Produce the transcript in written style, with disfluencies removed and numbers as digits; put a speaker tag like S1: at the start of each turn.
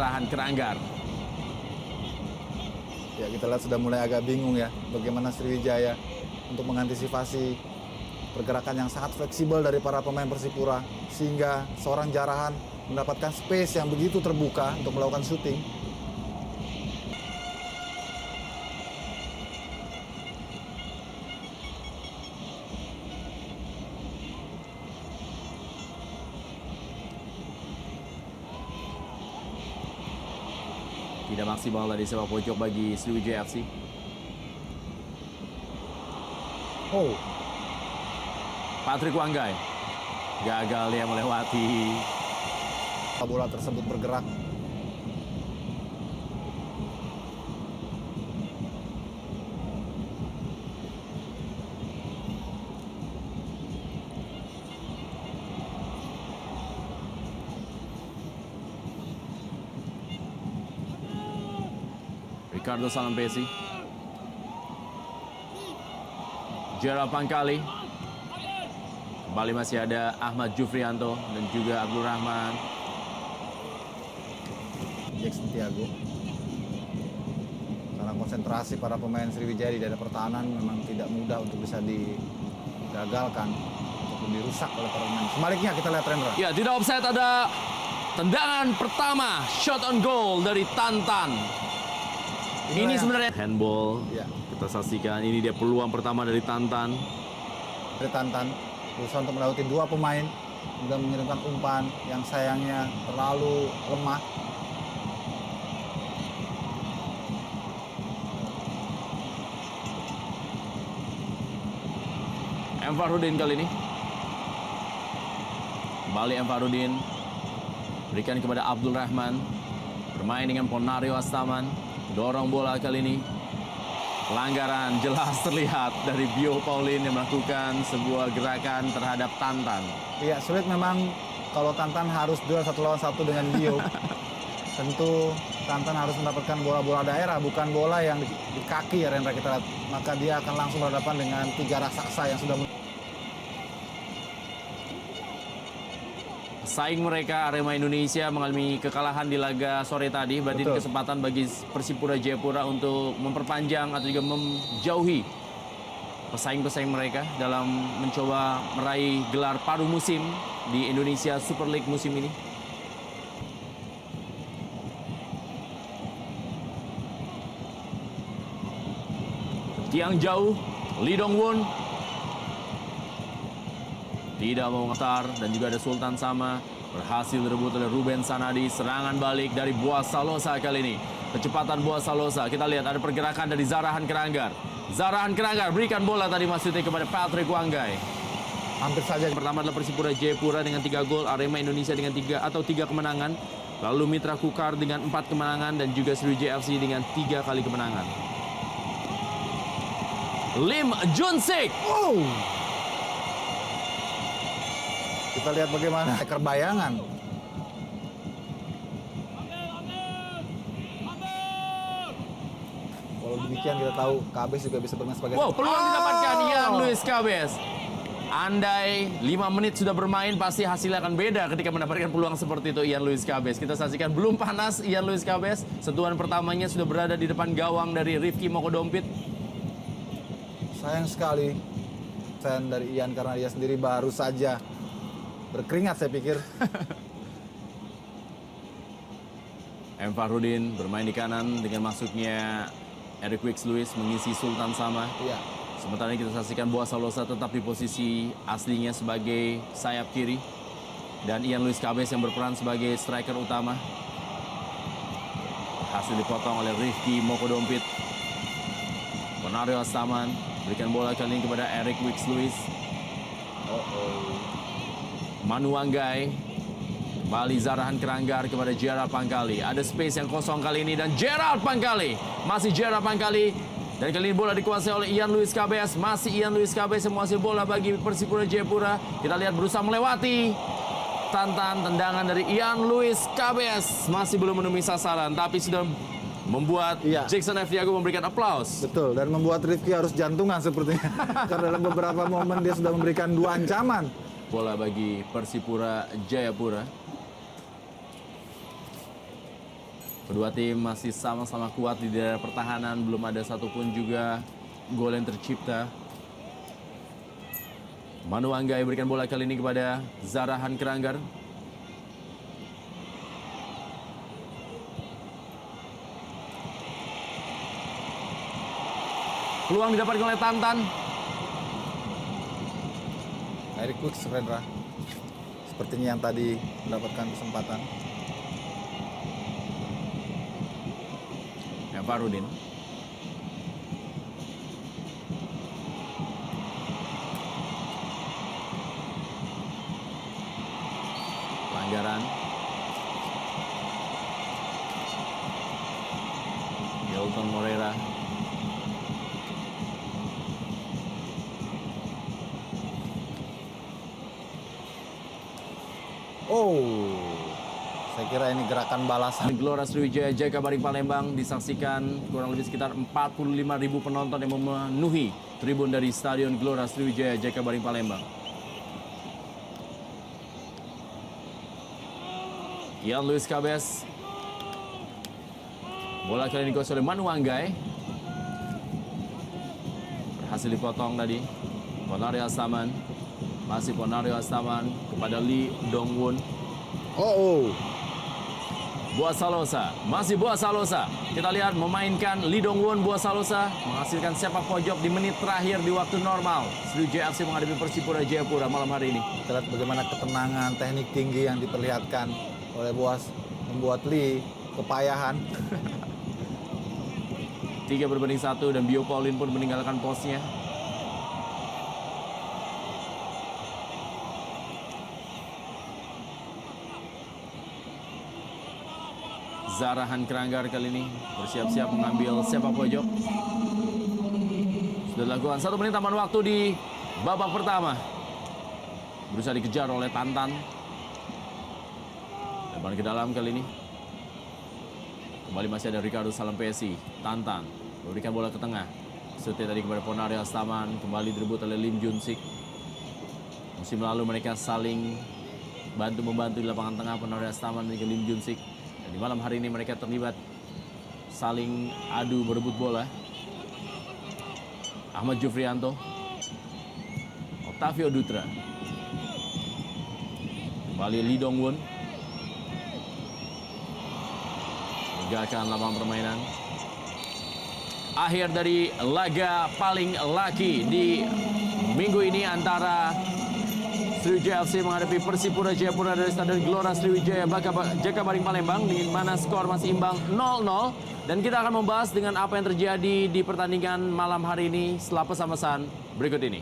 S1: Zarahan Keranggar.
S2: Ya, kita lihat sudah mulai agak bingung ya bagaimana Sriwijaya untuk mengantisipasi pergerakan yang sangat fleksibel dari para pemain Persipura sehingga seorang Jarahan mendapatkan space yang begitu terbuka untuk melakukan syuting.
S1: Tidak maksimal tadi sepak pojok bagi Sriwijaya FC.
S2: Oh,
S1: Patrick Wanggai gagal dia melewati.
S2: bola tersebut bergerak.
S1: Ricardo Salampesi, Gerald Pangkali, kembali masih ada Ahmad Jufrianto dan juga Abdul Rahman.
S2: Jackson Tiago. Karena konsentrasi para pemain Sriwijaya di daerah pertahanan memang tidak mudah untuk bisa digagalkan ataupun dirusak oleh para pemain. Sebaliknya kita lihat Rendra.
S1: Ya, tidak offside, ada tendangan pertama, shot on goal dari Tantan. Ini sebenarnya handball.
S2: Ya.
S1: Kita saksikan ini dia peluang pertama dari Tantan.
S2: Dari Tantan berusaha untuk melewati dua pemain dan mengirimkan umpan yang sayangnya terlalu lemah.
S1: M. Farudin kali ini. Kembali M. Farudin. Berikan kepada Abdul Rahman. Bermain dengan Ponario Astaman. Dorong bola kali ini. Pelanggaran jelas terlihat dari Bio Paulin yang melakukan sebuah gerakan terhadap Tantan.
S2: Iya, sulit memang kalau Tantan harus duel 1 lawan 1 dengan Bio. Tentu Tantan harus mendapatkan bola-bola daerah, bukan bola yang di kaki ya Rendra kita lihat. Maka dia akan langsung berhadapan dengan 3 raksasa yang sudah
S1: Saing mereka Arema Indonesia mengalami kekalahan di laga sore tadi. Berarti
S2: Betul.
S1: kesempatan bagi Persipura Jayapura untuk memperpanjang atau juga menjauhi pesaing-pesaing mereka dalam mencoba meraih gelar paruh musim di Indonesia Super League musim ini. Tiang jauh, Lee Dong Won tidak mau ngetar, dan juga ada Sultan Sama berhasil direbut oleh Ruben Sanadi. Serangan balik dari Boaz Salosa kali ini. Kecepatan Boaz Salosa. Kita lihat ada pergerakan dari Zarahan Keranggar. Zarahan Keranggar berikan bola tadi maksudnya kepada Patrick Wanggai.
S2: hampir saja.
S1: Pertama adalah Persipura Jayapura dengan 3 gol, Arema Indonesia dengan 3 kemenangan, lalu Mitra Kukar dengan 4 kemenangan, dan juga Sriwijaya FC dengan 3 kali kemenangan. Lim Junsik.
S2: Oh. Kita lihat bagaimana striker bayangan. Kalau demikian kita tahu Kabes juga bisa bermain sebagai
S1: Peluang didapatkan Ian Luis Kabes. Andai 5 menit sudah bermain, pasti hasilnya akan beda ketika mendapatkan peluang seperti itu Ian Luis Kabes. Kita saksikan belum panas Ian Luis Kabes. Sentuhan pertamanya sudah berada di depan gawang dari Rifki Mokodompit.
S2: Sayang sekali fan dari Ian karena dia sendiri baru saja berkeringat saya pikir.
S1: M. Farudin bermain di kanan dengan masuknya Eric Wicks Lewis mengisi Sultan Sama.
S2: Iya.
S1: Sementara kita saksikan Boaz Salosa tetap di posisi aslinya sebagai sayap kiri. Dan Ian Luis Kabes yang berperan sebagai striker utama. Hasil dipotong oleh Rifki Mokodompit. Ponario Astaman berikan bola kali ini kepada Eric Wicks Lewis. Manu Wanggai. Kembali Zarahan Keranggar kepada Gerald Pangkali. Ada space yang kosong kali ini dan Gerald Pangkali. Masih Gerald Pangkali. Dan kali ini bola dikuasai oleh Ian Luis Kabes. Masih Ian Luis Kabes yang menguasai bola bagi Persipura Jayapura. Kita lihat berusaha melewati Tantan, tendangan dari Ian Luis Kabes. Masih belum menemui sasaran, tapi sudah membuat Jackson F. Tiago memberikan aplaus.
S2: Betul, dan membuat Rifki harus jantungan sepertinya. Karena dalam beberapa momen dia sudah memberikan 2 ancaman.
S1: Bola bagi Persipura Jayapura. Kedua tim masih sama-sama kuat di daerah pertahanan, belum ada satupun juga gol yang tercipta. Manu Anggai berikan bola kali ini kepada Zarahan Keranggar. Peluang didapatkan oleh Tantan.
S2: Eric Wicks, Rendra. Sepertinya yang tadi mendapatkan kesempatan.
S1: Farudin. Pelanggaran. Milton Moreira.
S2: Saya kira ini gerakan balasan.
S1: Gelora Sriwijaya Jakabaring Palembang disaksikan kurang lebih sekitar 45.000 penonton yang memenuhi tribun dari Stadion Gelora Sriwijaya Jakabaring Palembang. Ian Luis Cabes. Bola kali ini dikuasai oleh Manu Anggai. Berhasil dipotong tadi. Ponario Astaman. Masih Ponario Astaman kepada Lee Dongwon. Buah Salosa, masih Buah Salosa. Kita lihat memainkan Lee Dongwon. Buah Salosa menghasilkan sepak pojok di menit terakhir di waktu normal. Sriwijaya FC menghadapi Persipura Jayapura malam hari ini.
S2: Kita lihat bagaimana ketenangan, teknik tinggi yang diperlihatkan oleh Buas membuat Lee kepayahan.
S1: 3-1 dan Bio Paulin pun meninggalkan posnya. Zarahan Keranggar kali ini bersiap-siap mengambil sepak pojok. Sudah dilakukan 1 menit tambahan waktu di babak pertama. Berusaha dikejar oleh Tantan. Lebar ke dalam kali ini. Kembali masih ada Ricardo Salampesi. Tantan memberikan bola ke tengah. Seperti tadi kepada Ponario Astaman. Kembali direbut oleh Lim Junsik. Musim lalu mereka saling bantu-membantu di lapangan tengah, Ponario Astaman dan Lim Junsik. Di malam hari ini mereka terlibat saling adu berebut bola. Ahmad Jufrianto, Octavio Dutra, kembali Lee Dongwon, meninggalkan lapangan permainan. Akhir dari laga paling laki di minggu ini antara Sriwijaya FC menghadapi Persipura Jayapura dari Stadion Gelora Sriwijaya Jakabaring Palembang, di mana skor masih imbang 0-0. Dan kita akan membahas dengan apa yang terjadi di pertandingan malam hari ini setelah pesan-pesan berikut ini.